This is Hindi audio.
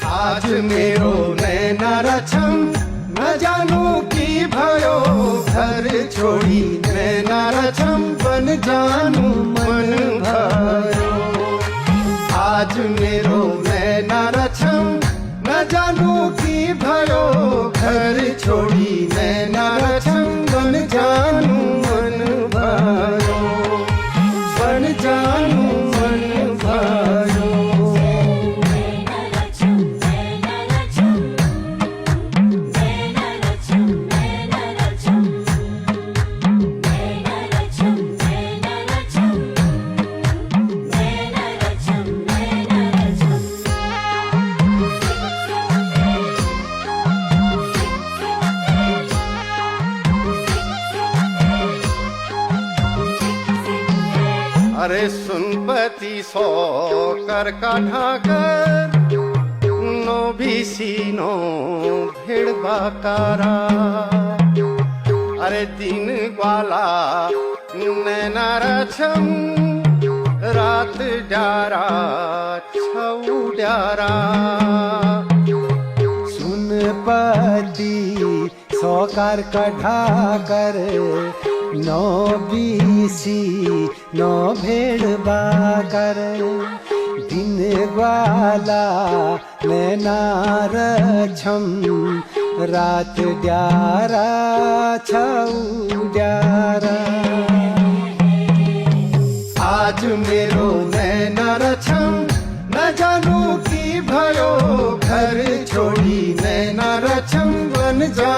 आज मेरो नैना रछम न जानू की भयो घर छोड़ी नैना रछम बन जानू मन भयो। आज मेरो नैना रछम न जानू की भयो घर छोड़ी नैना रछम बन जानू मन भयो, बन जानू मन भयो। अरे सुनपति सौ कर का ढाकर नो भी सीनो भेड़ बाकारा। अरे दिन ग्वाला नैना रछम रात डारा छऊ डारा। सुनपति सौकार कढ़ा कर नो बीसी नो भेड़ बाकर। दिन ग्वाला नैना रछम रात डारा छऊ डारा। आज मेरो नैना रछम न जानू की भयो घर छोड़ी नैना रछम बन जा